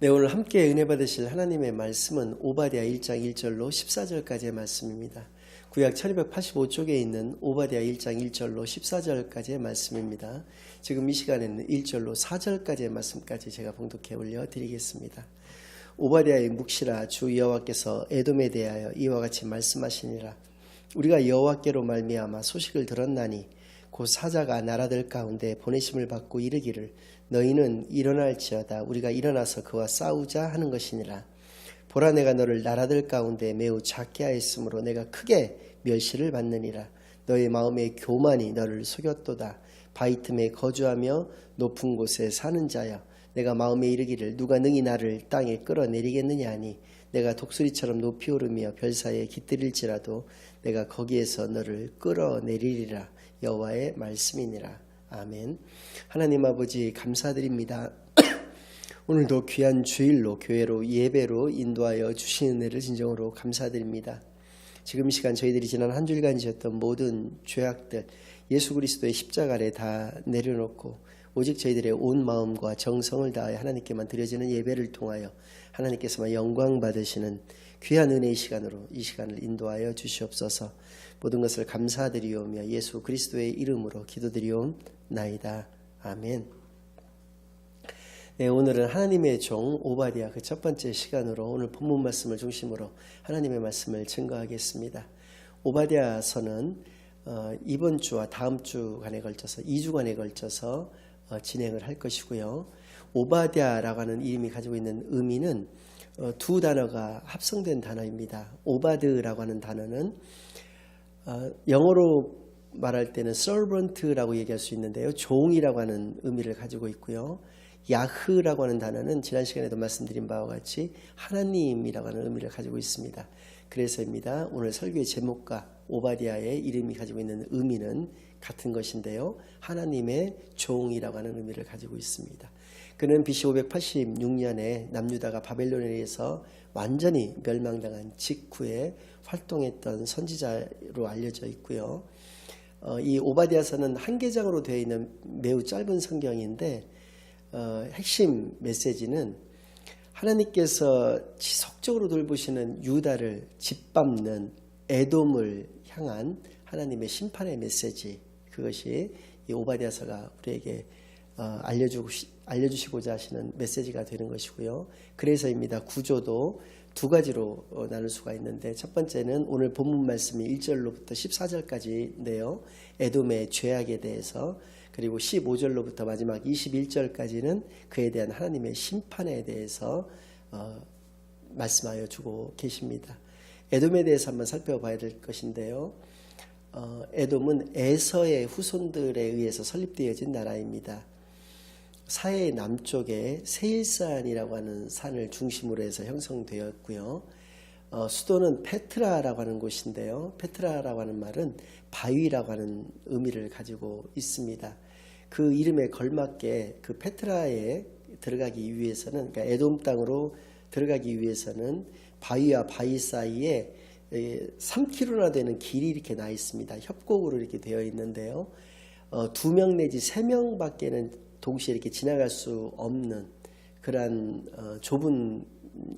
네, 오늘 함께 은혜 받으실 하나님의 말씀은 오바댜 1장 1절로 14절까지의 말씀입니다. 구약 1285쪽에 있는 오바댜 1장 1절로 14절까지의 말씀입니다. 지금 이 시간에는 1절로 4절까지의 말씀까지 제가 봉독해 올려드리겠습니다. 오바댜의 묵시라, 주 여호와께서 에돔에 대하여 이와 같이 말씀하시니라. 우리가 여호와께로 말미암아 소식을 들었나니 곧 사자가 나라들 가운데 보내심을 받고 이르기를 너희는 일어날지어다 우리가 일어나서 그와 싸우자 하는 것이니라. 보라, 내가 너를 나라들 가운데 매우 작게 하였으므로 내가 크게 멸시를 받느니라. 너의 마음의 교만이 너를 속였도다. 바위 틈에 거주하며 높은 곳에 사는 자여, 내가 마음에 이르기를 누가 능히 나를 땅에 끌어내리겠느냐 하니 내가 독수리처럼 높이 오르며 별 사이에 깃들일지라도 내가 거기에서 너를 끌어내리리라. 여호와의 말씀이니라. 아멘. 하나님 아버지 감사드립니다. 오늘도 귀한 주일로 교회로 예배로 인도하여 주신 은혜를 진정으로 감사드립니다. 지금 이 시간 저희들이 지난 한 주일간 지었던 모든 죄악들 예수 그리스도의 십자가 아래 다 내려놓고 오직 저희들의 온 마음과 정성을 다하여 하나님께만 드려지는 예배를 통하여 하나님께서만 영광 받으시는 귀한 은혜의 시간으로 이 시간을 인도하여 주시옵소서. 모든 것을 감사드리오며 예수 그리스도의 이름으로 기도드리옵나이다. 아멘. 네, 오늘은 하나님의 종 오바댜 그 첫 번째 시간으로 오늘 본문 말씀을 중심으로 하나님의 말씀을 증거하겠습니다. 오바댜서는 이번 주와 다음 주간에 걸쳐서 2주간에 걸쳐서 진행을 할 것이고요. 오바댜라고 하는 이름이 가지고 있는 의미는 두 단어가 합성된 단어입니다. 오바드라고 하는 단어는 영어로 말할 때는 servant라고 얘기할 수 있는데요. 종이라고 하는 의미를 가지고 있고요. 야흐라고 하는 단어는 지난 시간에도 말씀드린 바와 같이 하나님이라고 하는 의미를 가지고 있습니다. 그래서입니다. 오늘 설교의 제목과 오바댜의 이름이 가지고 있는 의미는 같은 것인데요. 하나님의 종이라고 하는 의미를 가지고 있습니다. 그는 BC 586년에 남유다가 바벨론에 의해서 완전히 멸망당한 직후에 활동했던 선지자로 알려져 있고요. 이 오바댜서는 한 계장으로 되어 있는 매우 짧은 성경인데 핵심 메시지는 하나님께서 지속적으로 돌보시는 유다를 짓밟는 에돔을 향한 하나님의 심판의 메시지, 그것이 이 오바댜서가 우리에게 알려주시고자 하시는 메시지가 되는 것이고요. 그래서입니다. 구조도 두 가지로 나눌 수가 있는데, 첫 번째는 오늘 본문 말씀이 1절로부터 14절까지인데요. 에돔의 죄악에 대해서, 그리고 15절로부터 마지막 21절까지는 그에 대한 하나님의 심판에 대해서 말씀하여 주고 계십니다. 에돔에 대해서 한번 살펴봐야 될 것인데요. 에돔은 에서의 후손들에 의해서 설립되어진 나라입니다. 사해의 남쪽에 세일산이라고 하는 산을 중심으로 해서 형성되었고요. 수도는 페트라라고 하는 곳인데요. 페트라라고 하는 말은 바위라고 하는 의미를 가지고 있습니다. 그 이름에 걸맞게 그 페트라에 들어가기 위해서는, 그러니까 에돔 땅으로 들어가기 위해서는 바위와 바위 사이에 3km나 되는 길이 이렇게 나 있습니다. 협곡으로 이렇게 되어 있는데요. 2명 내지 3명밖에는 동시에 이렇게 지나갈 수 없는 그러한 좁은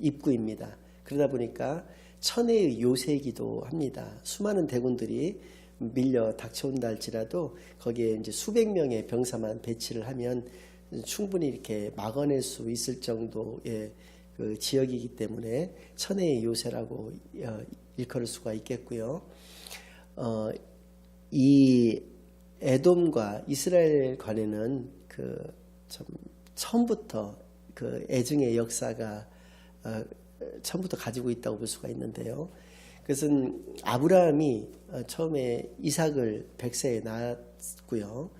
입구입니다. 그러다 보니까 천혜의 요새이기도 합니다. 수많은 대군들이 밀려 닥쳐온다 할지라도 거기에 이제 수백 명의 병사만 배치를 하면 충분히 이렇게 막아낼 수 있을 정도의 그 지역이기 때문에 천혜의 요새라고 일컬을 수가 있겠고요. 이 에돔과 이스라엘 간에는 처음부터 그 애증의 역사가 처음부터 가지고 있다고 볼 수가 있는데요. 그것은 아브라함이 처음에 이삭을 100세에 낳았고요.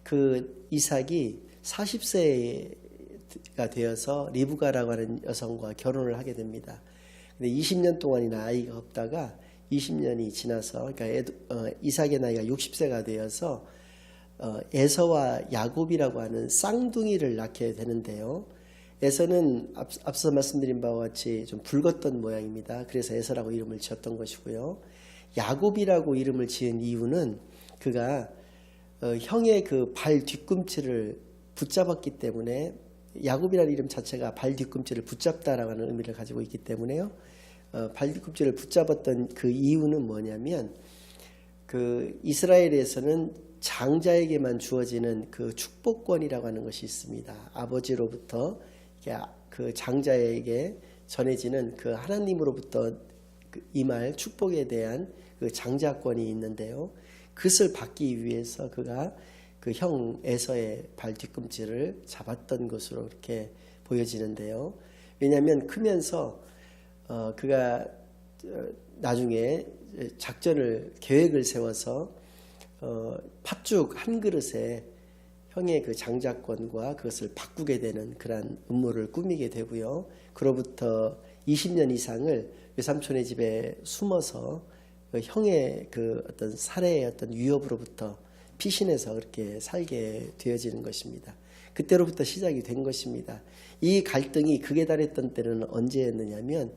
그 이삭이 40세가 되어서 리브가라고 하는 여성과 결혼을 하게 됩니다. 근데 20년 동안이나 아이가 없다가 20년이 지나서, 그러니까 이삭의 나이가 60세가 되어서 에서와 야곱이라고 하는 쌍둥이를 낳게 되는데요. 에서는 앞서 말씀드린 바와 같이 좀 붉었던 모양입니다. 그래서 에서라고 이름을 지었던 것이고요. 야곱이라고 이름을 지은 이유는 그가 형의 그 발 뒤꿈치를 붙잡았기 때문에 야곱이라는 이름 자체가 발 뒤꿈치를 붙잡다라고 하는 의미를 가지고 있기 때문에요. 발 뒤꿈치를 붙잡았던 그 이유는 뭐냐면 그 이스라엘에서는 장자에게만 주어지는 그 축복권이라고 하는 것이 있습니다. 아버지로부터 그 장자에게 전해지는 그 하나님으로부터 임할 축복에 대한 그 장자권이 있는데요. 그것을 받기 위해서 그가 그 형 에서의 발 뒤꿈치를 잡았던 것으로 이렇게 보여지는데요. 왜냐하면 크면서 그가 나중에 계획을 세워서 팥죽 한 그릇에 형의 그 장자권과 그것을 바꾸게 되는 그러한 음모를 꾸미게 되고요. 그로부터 20년 이상을 외삼촌의 집에 숨어서 그 형의 그 어떤 살해의 어떤 위협으로부터 피신해서 그렇게 살게 되어지는 것입니다. 그때로부터 시작이 된 것입니다. 이 갈등이 극에 달했던 때는 언제였느냐면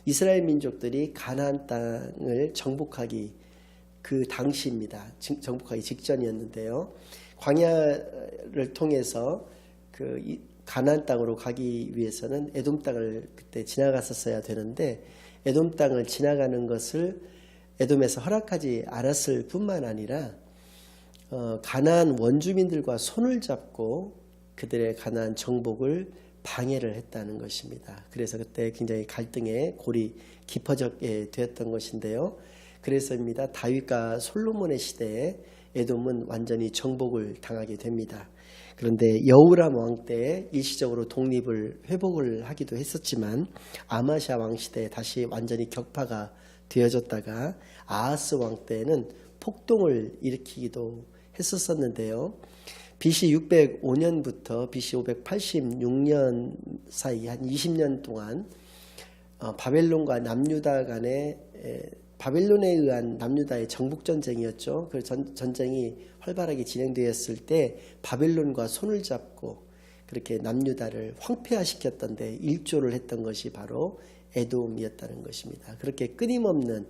이스라엘 민족들이 가나안 땅을 정복하기 그 당시입니다. 정복하기 직전이었는데요. 광야를 통해서 그 가나안 땅으로 가기 위해서는 에돔 땅을 그때 지나갔었어야 되는데 에돔 땅을 지나가는 것을 에돔에서 허락하지 않았을 뿐만 아니라 가나안 원주민들과 손을 잡고 그들의 가나안 정복을 방해를 했다는 것입니다. 그래서 그때 굉장히 갈등의 골이 깊어졌게 되었던 것인데요. 그래서입니다. 다윗과 솔로몬의 시대에 에돔은 완전히 정복을 당하게 됩니다. 그런데 여호람 왕 때에 일시적으로 독립을 회복을 하기도 했었지만 아마시아 왕 시대에 다시 완전히 격파가 되어졌다가 아하스 왕 때에는 폭동을 일으키기도 했었는데요. BC 605년부터 BC 586년 사이 한 20년 동안 바벨론과 남유다 간의 바벨론에 의한 남유다의 정복전쟁이었죠. 그 전쟁이 활발하게 진행되었을 때 바벨론과 손을 잡고 그렇게 남유다를 황폐화시켰던 데 일조를 했던 것이 바로 에돔이었다는 것입니다. 그렇게 끊임없는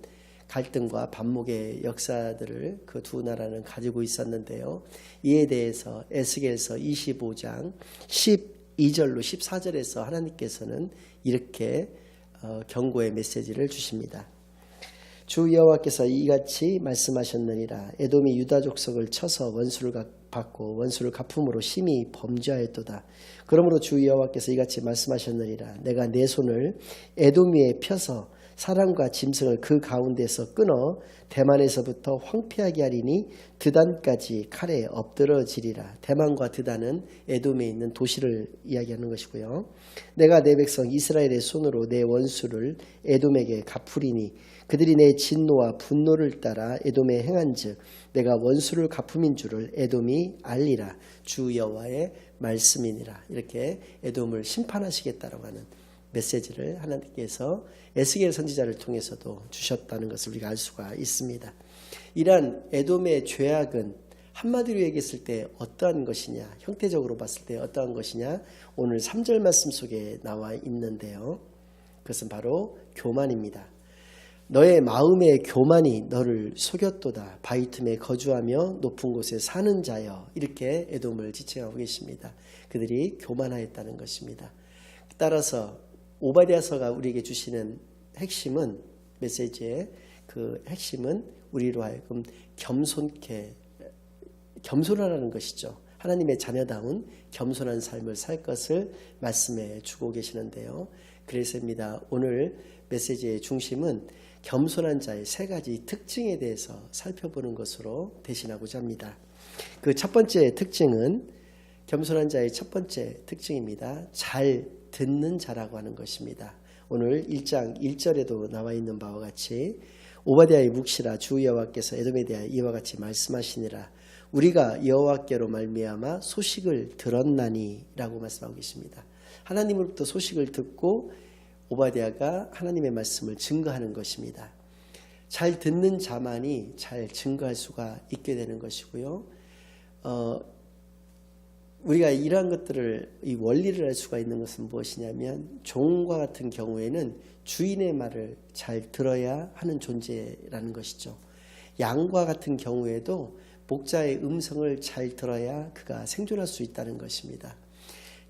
갈등과 반목의 역사들을 그 두 나라는 가지고 있었는데요. 이에 대해서 에스겔서 25장 12절로 14절에서 하나님께서는 이렇게 경고의 메시지를 주십니다. 주 여호와께서 이같이 말씀하셨느니라. 에돔이 유다 족속을 쳐서 원수를 받고 원수를 갚음으로 심히 범죄하였도다. 그러므로 주 여호와께서 이같이 말씀하셨느니라. 내가 내 손을 에돔 위에 펴서 사람과 짐승을 그 가운데서 끊어 대만에서부터 황폐하게 하리니 드단까지 칼에 엎드러지리라. 대만과 드단은 에돔에 있는 도시를 이야기하는 것이고요. 내가 내 백성 이스라엘의 손으로 내 원수를 에돔에게 갚으리니 그들이 내 진노와 분노를 따라 에돔에 행한즉 내가 원수를 갚음인 줄을 에돔이 알리라. 주 여호와의 말씀이니라. 이렇게 에돔을 심판하시겠다라고 하는 메시지를 하나님께서 에스겔 선지자를 통해서도 주셨다는 것을 우리가 알 수가 있습니다. 이러한 에돔의 죄악은 한마디로 얘기했을 때 어떠한 것이냐, 형태적으로 봤을 때 어떠한 것이냐, 오늘 3절 말씀 속에 나와 있는데요. 그것은 바로 교만입니다. 너의 마음의 교만이 너를 속였도다. 바위 틈에 거주하며 높은 곳에 사는 자여. 이렇게 에돔을 지칭하고 계십니다. 그들이 교만하였다는 것입니다. 따라서 오바댜서가 우리에게 주시는 핵심은, 메시지의 그 핵심은 우리로 하여금 겸손하라는 것이죠. 하나님의 자녀다운 겸손한 삶을 살 것을 말씀해 주고 계시는데요. 그래서입니다. 오늘 메시지의 중심은 겸손한 자의 세 가지 특징에 대해서 살펴보는 것으로 대신하고자 합니다. 그 첫 번째 특징은, 겸손한 자의 첫 번째 특징입니다. 잘 듣는 자라고 하는 것입니다. 오늘 1장 1절에도 나와 있는 바와 같이 오바댜의 묵시라. 주 여호와께서 에돔에 대하여 이와 같이 말씀하시니라. 우리가 여호와께로 말미암아 소식을 들었나니 라고 말씀하고 계십니다. 하나님으로부터 소식을 듣고 오바댜가 하나님의 말씀을 증거하는 것입니다. 잘 듣는 자만이 잘 증거할 수가 있게 되는 것이고요. 우리가 이러한 것들을, 이 원리를 알 수가 있는 것은 무엇이냐면, 종과 같은 경우에는 주인의 말을 잘 들어야 하는 존재라는 것이죠. 양과 같은 경우에도 목자의 음성을 잘 들어야 그가 생존할 수 있다는 것입니다.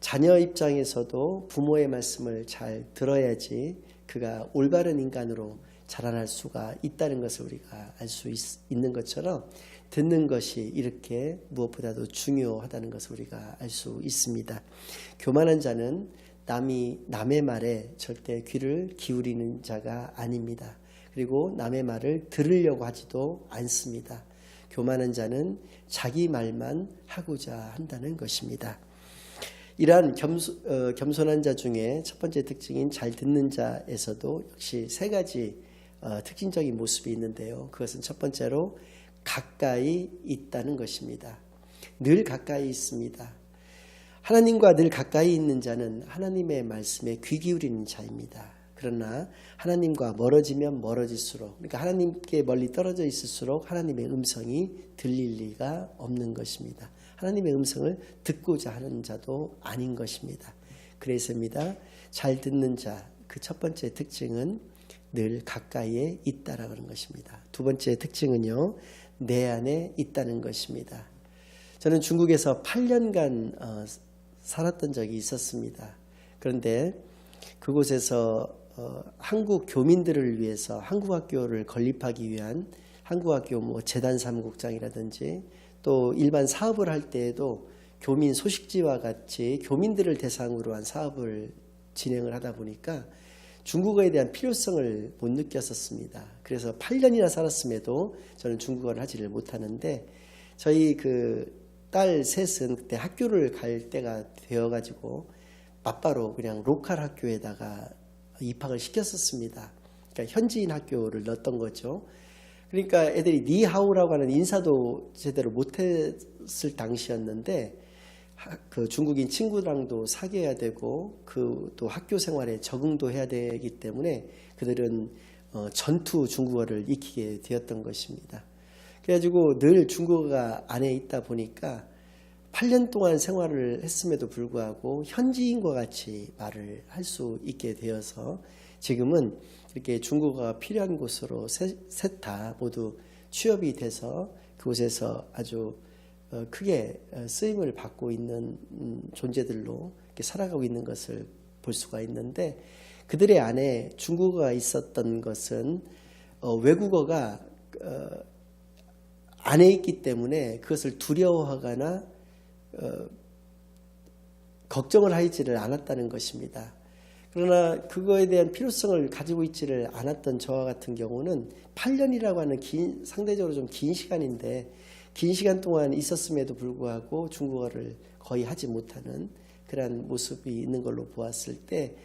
자녀 입장에서도 부모의 말씀을 잘 들어야지 그가 올바른 인간으로 자라날 수가 있다는 것을 우리가 알 수 있는 것처럼 듣는 것이 이렇게 무엇보다도 중요하다는 것을 우리가 알 수 있습니다. 교만한 자는 남의 말에 절대 귀를 기울이는 자가 아닙니다. 그리고 남의 말을 들으려고 하지도 않습니다. 교만한 자는 자기 말만 하고자 한다는 것입니다. 이러한 겸손한 자 중에 첫 번째 특징인 잘 듣는 자에서도 역시 세 가지 특징적인 모습이 있는데요. 그것은 첫 번째로 가까이 있다는 것입니다. 늘 가까이 있습니다. 하나님과 늘 가까이 있는 자는 하나님의 말씀에 귀 기울이는 자입니다. 그러나 하나님과 멀어지면 멀어질수록, 그러니까 하나님께 멀리 떨어져 있을수록 하나님의 음성이 들릴 리가 없는 것입니다. 하나님의 음성을 듣고자 하는 자도 아닌 것입니다. 그래서입니다. 잘 듣는 자, 그 첫 번째 특징은 늘 가까이에 있다라고 하는 것입니다. 두 번째 특징은요, 내 안에 있다는 것입니다. 저는 중국에서 8년간 살았던 적이 있었습니다. 그런데 그곳에서 한국 교민들을 위해서 한국 학교를 건립하기 위한 한국 학교 재단 사무국장이라든지 또 일반 사업을 할 때에도 교민 소식지와 같이 교민들을 대상으로 한 사업을 진행을 하다 보니까 중국어에 대한 필요성을 못 느꼈었습니다. 그래서 8년이나 살았음에도 저는 중국어를 하지를 못하는데 저희 그 딸 셋은 그때 학교를 갈 때가 되어가지고 맞바로 그냥 로컬 학교에다가 입학을 시켰었습니다. 그러니까 현지인 학교를 넣었던 거죠. 그러니까 애들이 니하오라고 하는 인사도 제대로 못했을 당시였는데 그 중국인 친구랑도 사귀어야 되고 그 또 학교 생활에 적응도 해야 되기 때문에 그들은 전투 중국어를 익히게 되었던 것입니다. 그래가지고 늘 중국어가 안에 있다 보니까 8년 동안 생활을 했음에도 불구하고 현지인과 같이 말을 할 수 있게 되어서 지금은 이렇게 중국어가 필요한 곳으로 셋 다 모두 취업이 돼서 그곳에서 아주 크게 쓰임을 받고 있는 존재들로 이렇게 살아가고 있는 것을 볼 수가 있는데 그들의 안에 중국어가 있었던 것은 외국어가 안에 있기 때문에 그것을 두려워하거나 걱정을 하지를 않았다는 것입니다. 그러나 그거에 대한 필요성을 가지고 있지를 않았던 저와 같은 경우는 8년이라고 하는 상대적으로 좀 긴 시간인데 긴 시간 동안 있었음에도 불구하고 중국어를 거의 하지 못하는 그런 모습이 있는 걸로 보았을 때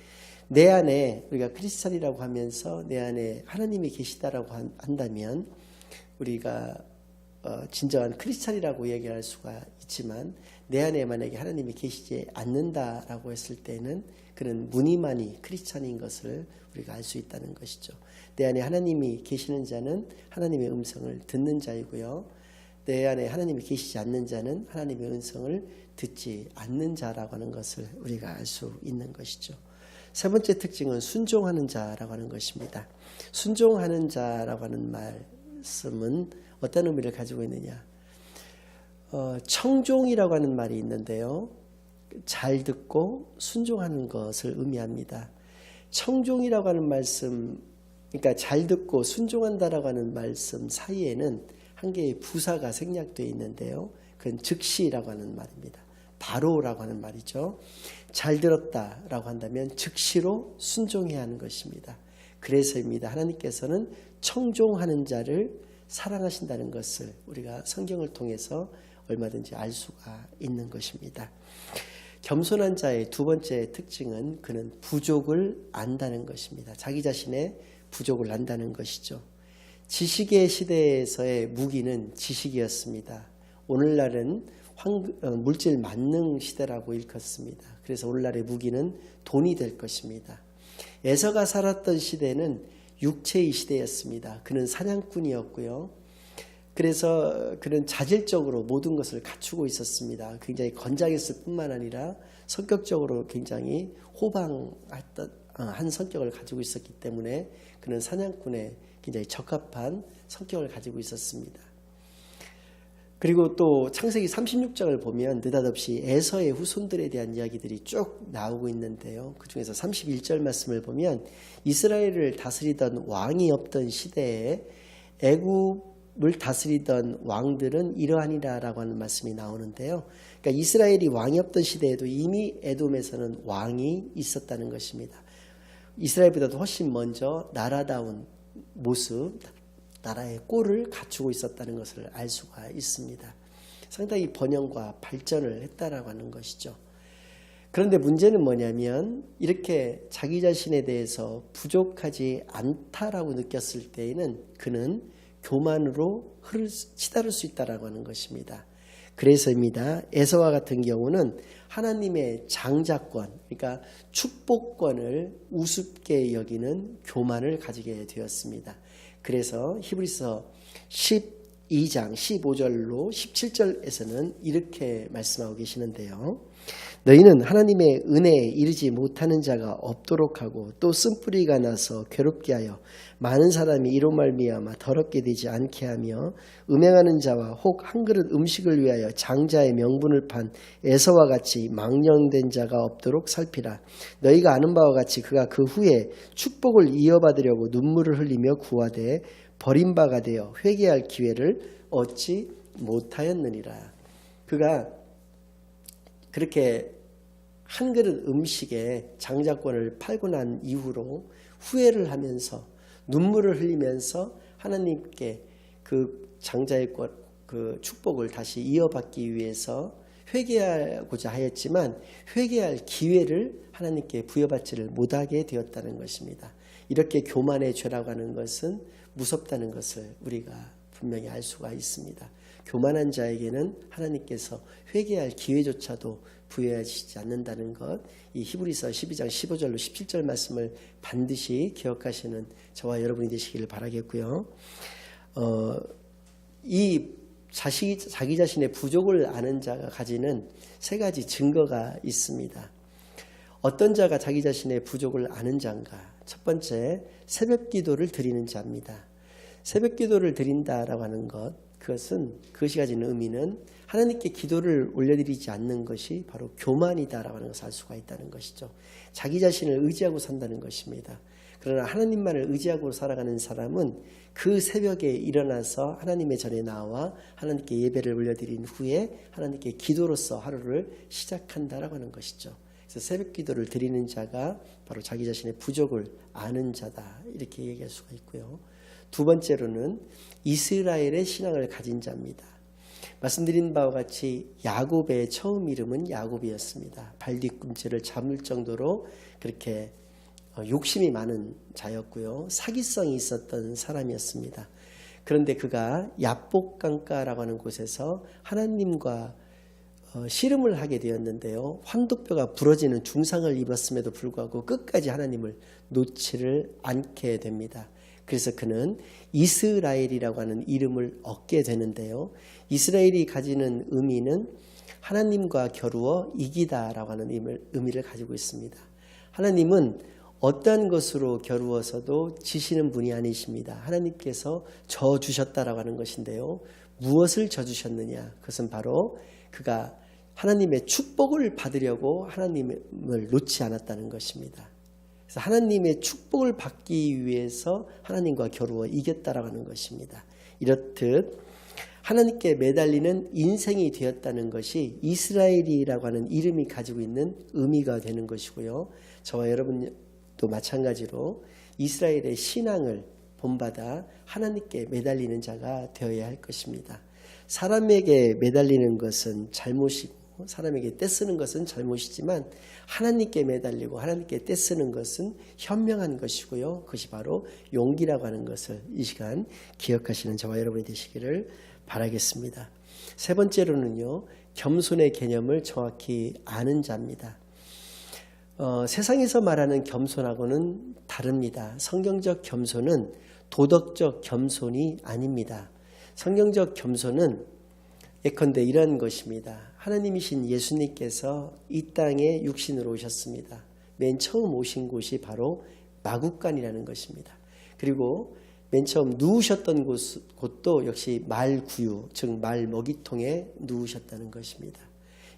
내 안에 우리가 크리스찬이라고 하면서 내 안에 하나님이 계시다라고 한다면 우리가 진정한 크리스찬이라고 얘기할 수가 있지만 내 안에 만약에 하나님이 계시지 않는다라고 했을 때는 그는 무늬만이 크리스찬인 것을 우리가 알 수 있다는 것이죠. 내 안에 하나님이 계시는 자는 하나님의 음성을 듣는 자이고요. 내 안에 하나님이 계시지 않는 자는 하나님의 음성을 듣지 않는 자라고 하는 것을 우리가 알 수 있는 것이죠. 세 번째 특징은 순종하는 자라고 하는 것입니다. 순종하는 자라고 하는 말씀은 어떤 의미를 가지고 있느냐? 청종이라고 하는 말이 있는데요. 잘 듣고 순종하는 것을 의미합니다. 청종이라고 하는 말씀, 그러니까 잘 듣고 순종한다라고 하는 말씀 사이에는 한 개의 부사가 생략되어 있는데요. 그건 즉시라고 하는 말입니다. 바로라고 하는 말이죠. 잘 들었다라고 한다면 즉시로 순종해야 하는 것입니다. 그래서입니다. 하나님께서는 청종하는 자를 사랑하신다는 것을 우리가 성경을 통해서 얼마든지 알 수가 있는 것입니다. 겸손한 자의 두 번째 특징은 그는 부족을 안다는 것입니다. 자기 자신의 부족을 안다는 것이죠. 지식의 시대에서의 무기는 지식이었습니다. 오늘날은 물질 만능 시대라고 일컫습니다. 그래서 오늘날의 무기는 돈이 될 것입니다. 에서가 살았던 시대는 육체의 시대였습니다. 그는 사냥꾼이었고요. 그래서 그는 자질적으로 모든 것을 갖추고 있었습니다. 굉장히 건장했을 뿐만 아니라 성격적으로 굉장히 호방한 성격을 가지고 있었기 때문에 그는 사냥꾼에 굉장히 적합한 성격을 가지고 있었습니다. 그리고 또 창세기 36장을 보면 느닷없이 에서의 후손들에 대한 이야기들이 쭉 나오고 있는데요. 그 중에서 31절 말씀을 보면 이스라엘을 다스리던 왕이 없던 시대에 애굽을 다스리던 왕들은 이러하니라라고 하는 말씀이 나오는데요. 그러니까 이스라엘이 왕이 없던 시대에도 이미 에돔에서는 왕이 있었다는 것입니다. 이스라엘보다도 훨씬 먼저 나라다운 모습, 나라의 꼴을 갖추고 있었다는 것을 알 수가 있습니다. 상당히 번영과 발전을 했다라고 하는 것이죠. 그런데 문제는 뭐냐면 이렇게 자기 자신에 대해서 부족하지 않다라고 느꼈을 때에는 그는 교만으로 치달을 수 있다라고 하는 것입니다. 그래서입니다. 에서와 같은 경우는 하나님의 장자권, 그러니까 축복권을 우습게 여기는 교만을 가지게 되었습니다. 그래서 히브리서 12장 15절로 17절에서는 이렇게 말씀하고 계시는데요. 너희는 하나님의 은혜에 이르지 못하는 자가 없도록 하고 또 쓴뿌리가 나서 괴롭게 하여 많은 사람이 이로 말미암아 더럽게 되지 않게 하며 음행하는 자와 혹 한 그릇 음식을 위하여 장자의 명분을 판 에서와 같이 망령된 자가 없도록 살피라. 너희가 아는 바와 같이 그가 그 후에 축복을 이어받으려고 눈물을 흘리며 구하되 버림바가 되어 회개할 기회를 얻지 못하였느니라. 그가 그렇게 한 그릇 음식에 장자권을 팔고 난 이후로 후회를 하면서 눈물을 흘리면서 하나님께 그 장자의 그 축복을 다시 이어받기 위해서 회개하고자 하였지만 회개할 기회를 하나님께 부여받지를 못하게 되었다는 것입니다. 이렇게 교만의 죄라고 하는 것은 무섭다는 것을 우리가 분명히 알 수가 있습니다. 교만한 자에게는 하나님께서 회개할 기회조차도 부여하시지 않는다는 것, 이 히브리서 12장 15절로 17절 말씀을 반드시 기억하시는 저와 여러분이 되시기를 바라겠고요. 이 자기 자신의 부족을 아는 자가 가지는 세 가지 증거가 있습니다. 어떤 자가 자기 자신의 부족을 아는 자인가? 첫 번째, 새벽 기도를 드리는 자입니다. 새벽 기도를 드린다라고 하는 것, 그것이 가지는 의미는 하나님께 기도를 올려드리지 않는 것이 바로 교만이다라고 하는 것을 알 수가 있다는 것이죠. 자기 자신을 의지하고 산다는 것입니다. 그러나 하나님만을 의지하고 살아가는 사람은 그 새벽에 일어나서 하나님의 전에 나와 하나님께 예배를 올려드린 후에 하나님께 기도로서 하루를 시작한다라고 하는 것이죠. 그래서 새벽 기도를 드리는 자가 바로 자기 자신의 부족을 아는 자다, 이렇게 얘기할 수가 있고요. 두 번째로는 이스라엘의 신앙을 가진 자입니다. 말씀드린 바와 같이 야곱의 처음 이름은 야곱이었습니다. 발뒤꿈치를 잡을 정도로 그렇게 욕심이 많은 자였고요. 사기성이 있었던 사람이었습니다. 그런데 그가 야복강가라고 하는 곳에서 하나님과 씨름을 하게 되었는데요. 환도뼈가 부러지는 중상을 입었음에도 불구하고 끝까지 하나님을 놓지를 않게 됩니다. 그래서 그는 이스라엘이라고 하는 이름을 얻게 되는데요. 이스라엘이 가지는 의미는 하나님과 겨루어 이기다라고 하는 의미를 가지고 있습니다. 하나님은 어떠한 것으로 겨루어서도 지시는 분이 아니십니다. 하나님께서 져주셨다라고 하는 것인데요. 무엇을 져주셨느냐? 그것은 바로 그가 하나님의 축복을 받으려고 하나님을 놓지 않았다는 것입니다. 그래서 하나님의 축복을 받기 위해서 하나님과 겨루어 이겼다라고 하는 것입니다. 이렇듯 하나님께 매달리는 인생이 되었다는 것이 이스라엘이라고 하는 이름이 가지고 있는 의미가 되는 것이고요. 저와 여러분도 마찬가지로 이스라엘의 신앙을 본받아 하나님께 매달리는 자가 되어야 할 것입니다. 사람에게 매달리는 것은 잘못이고 사람에게 떼쓰는 것은 잘못이지만 하나님께 매달리고 하나님께 떼쓰는 것은 현명한 것이고요. 그것이 바로 용기라고 하는 것을 이 시간 기억하시는 저와 여러분이 되시기를 바라겠습니다. 세 번째로는요, 겸손의 개념을 정확히 아는 자입니다. 세상에서 말하는 겸손하고는 다릅니다. 성경적 겸손은 도덕적 겸손이 아닙니다. 성경적 겸손은 예컨대 이런 것입니다. 하나님이신 예수님께서 이 땅에 육신으로 오셨습니다. 맨 처음 오신 곳이 바로 마국간이라는 것입니다. 그리고 맨 처음 누우셨던 곳도 역시 말구유, 즉 말먹이통에 누우셨다는 것입니다.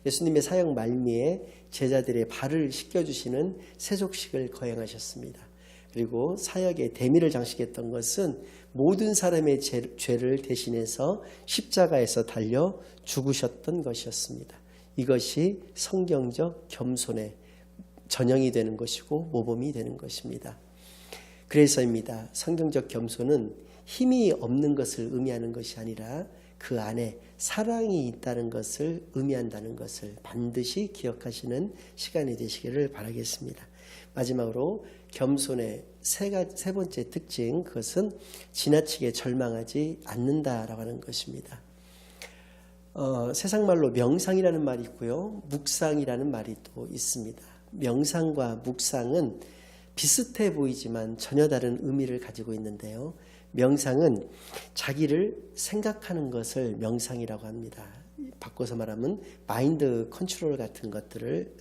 예수님의 사역 말미에 제자들의 발을 씻겨주시는 세족식을 거행하셨습니다. 그리고 사역의 대미를 장식했던 것은 모든 사람의 죄를 대신해서 십자가에서 달려 죽으셨던 것이었습니다. 이것이 성경적 겸손의 전형이 되는 것이고 모범이 되는 것입니다. 그래서입니다. 성경적 겸손은 힘이 없는 것을 의미하는 것이 아니라 그 안에 사랑이 있다는 것을 의미한다는 것을 반드시 기억하시는 시간이 되시기를 바라겠습니다. 마지막으로 겸손의 세 번째 특징, 그것은 지나치게 절망하지 않는다라고 하는 것입니다. 세상 말로 명상이라는 말이 있고요, 묵상이라는 말이 또 있습니다. 명상과 묵상은 비슷해 보이지만 전혀 다른 의미를 가지고 있는데요. 명상은 자기를 생각하는 것을 명상이라고 합니다. 바꿔서 말하면 마인드 컨트롤 같은 것들을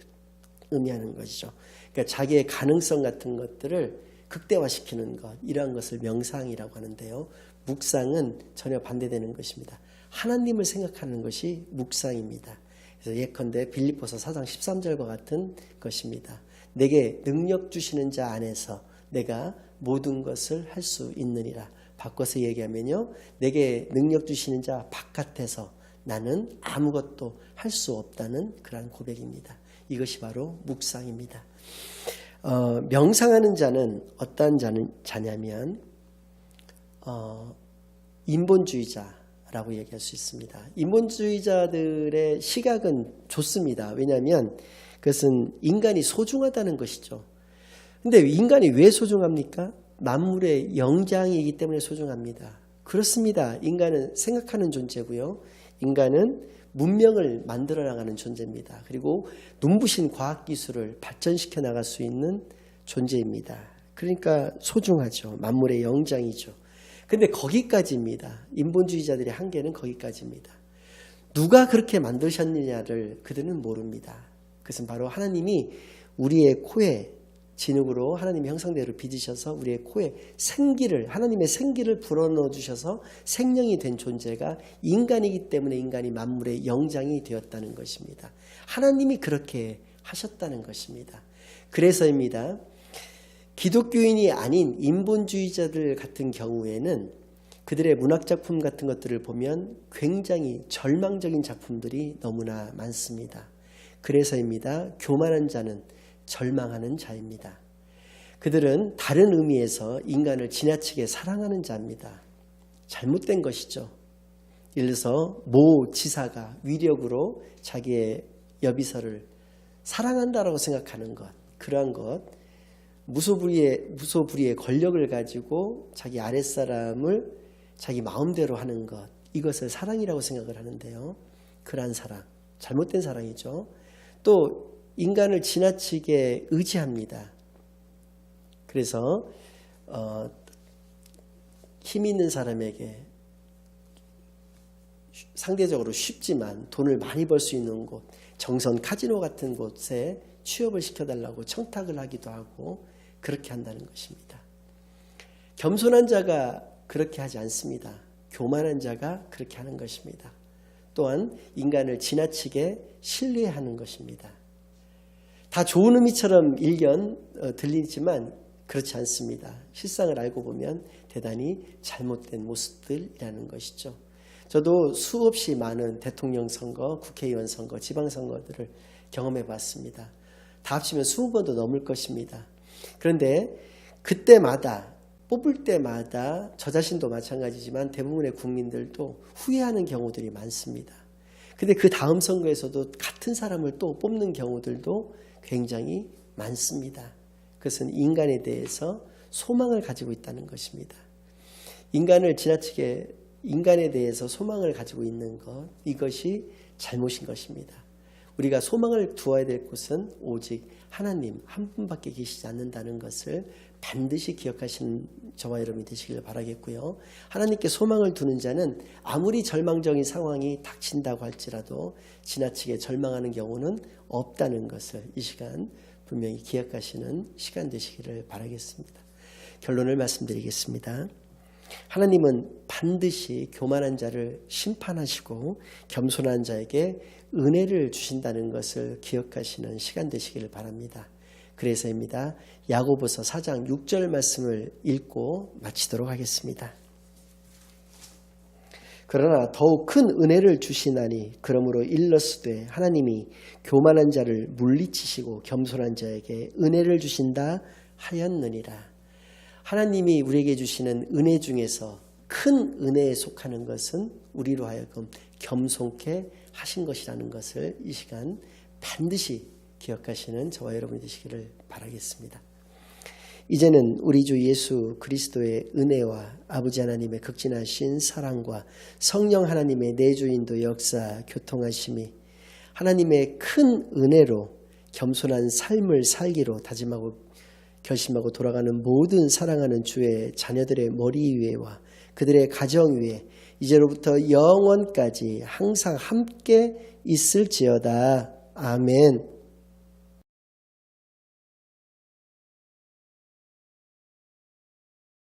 의미하는 것이죠. 그러니까 자기의 가능성 같은 것들을 극대화시키는 것, 이러한 것을 명상이라고 하는데요. 묵상은 전혀 반대되는 것입니다. 하나님을 생각하는 것이 묵상입니다. 그래서 예컨대 빌립보서 4장 13절과 같은 것입니다. 내게 능력 주시는 자 안에서 내가 모든 것을 할 수 있느니라. 바꿔서 얘기하면요, 내게 능력 주시는 자 바깥에서 나는 아무것도 할 수 없다는 그러한 고백입니다. 이것이 바로 묵상입니다. 명상하는 자는 어떠한 자냐면 인본주의자라고 얘기할 수 있습니다. 인본주의자들의 시각은 좋습니다. 왜냐하면 그것은 인간이 소중하다는 것이죠. 근데 인간이 왜 소중합니까? 만물의 영장이기 때문에 소중합니다. 그렇습니다. 인간은 생각하는 존재고요. 인간은 문명을 만들어 나가는 존재입니다. 그리고 눈부신 과학기술을 발전시켜 나갈 수 있는 존재입니다. 그러니까 소중하죠. 만물의 영장이죠. 근데 거기까지입니다. 인본주의자들의 한계는 거기까지입니다. 누가 그렇게 만드셨느냐를 그들은 모릅니다. 그것은 바로 하나님이 우리의 코에 진흙으로 하나님의 형상대로 빚으셔서 우리의 코에 생기를, 하나님의 생기를 불어넣어 주셔서 생명이 된 존재가 인간이기 때문에 인간이 만물의 영장이 되었다는 것입니다. 하나님이 그렇게 하셨다는 것입니다. 그래서입니다. 기독교인이 아닌 인본주의자들 같은 경우에는 그들의 문학작품 같은 것들을 보면 굉장히 절망적인 작품들이 너무나 많습니다. 그래서입니다. 교만한 자는 절망하는 자입니다. 그들은 다른 의미에서 인간을 지나치게 사랑하는 자입니다. 잘못된 것이죠. 예를 들어서 모 지사가 위력으로 자기의 여비서를 사랑한다라고 생각하는 것, 그러한 것, 무소불위의 권력을 가지고 자기 아랫사람을 자기 마음대로 하는 것, 이것을 사랑이라고 생각을 하는데요. 그러한 사랑, 잘못된 사랑이죠. 또 인간을 지나치게 의지합니다. 그래서 힘 있는 사람에게 상대적으로 쉽지만 돈을 많이 벌 수 있는 곳, 정선 카지노 같은 곳에 취업을 시켜달라고 청탁을 하기도 하고 그렇게 한다는 것입니다. 겸손한 자가 그렇게 하지 않습니다. 교만한 자가 그렇게 하는 것입니다. 또한 인간을 지나치게 신뢰하는 것입니다. 다 좋은 의미처럼 들리지만 그렇지 않습니다. 실상을 알고 보면 대단히 잘못된 모습들이라는 것이죠. 저도 수없이 많은 대통령 선거, 국회의원 선거, 지방선거들을 경험해 봤습니다. 다 합치면 20번도 넘을 것입니다. 그런데 그때마다 뽑을 때마다 저 자신도 마찬가지지만 대부분의 국민들도 후회하는 경우들이 많습니다. 근데 그 다음 선거에서도 같은 사람을 또 뽑는 경우들도 굉장히 많습니다. 그것은 인간에 대해서 소망을 가지고 있다는 것입니다. 인간에 대해서 소망을 가지고 있는 것, 이것이 잘못인 것입니다. 우리가 소망을 두어야 될 곳은 오직 하나님 한 분밖에 계시지 않는다는 것을 반드시 기억하시는 저와 여러분이 되시길 바라겠고요. 하나님께 소망을 두는 자는 아무리 절망적인 상황이 닥친다고 할지라도 지나치게 절망하는 경우는 없다는 것을 이 시간 분명히 기억하시는 시간 되시기를 바라겠습니다. 결론을 말씀드리겠습니다. 하나님은 반드시 교만한 자를 심판하시고 겸손한 자에게 은혜를 주신다는 것을 기억하시는 시간 되시기를 바랍니다. 그래서입니다. 야고보서 4장 6절 말씀을 읽고 마치도록 하겠습니다. 그러나 더욱 큰 은혜를 주시나니 그러므로 일러스되 하나님이 교만한 자를 물리치시고 겸손한 자에게 은혜를 주신다 하였느니라. 하나님이 우리에게 주시는 은혜 중에서 큰 은혜에 속하는 것은 우리로 하여금 겸손케 하신 것이라는 것을 이 시간 반드시 기억하시는 저와 여러분이 되시기를 바라겠습니다. 이제는 우리 주 예수 그리스도의 은혜와 아버지 하나님의 극진하신 사랑과 성령 하나님의 내주인도 역사 교통하심이 하나님의 큰 은혜로 겸손한 삶을 살기로 다짐하고 결심하고 돌아가는 모든 사랑하는 주의 자녀들의 머리 위에와 그들의 가정 위에 이제로부터 영원까지 항상 함께 있을지어다. 아멘.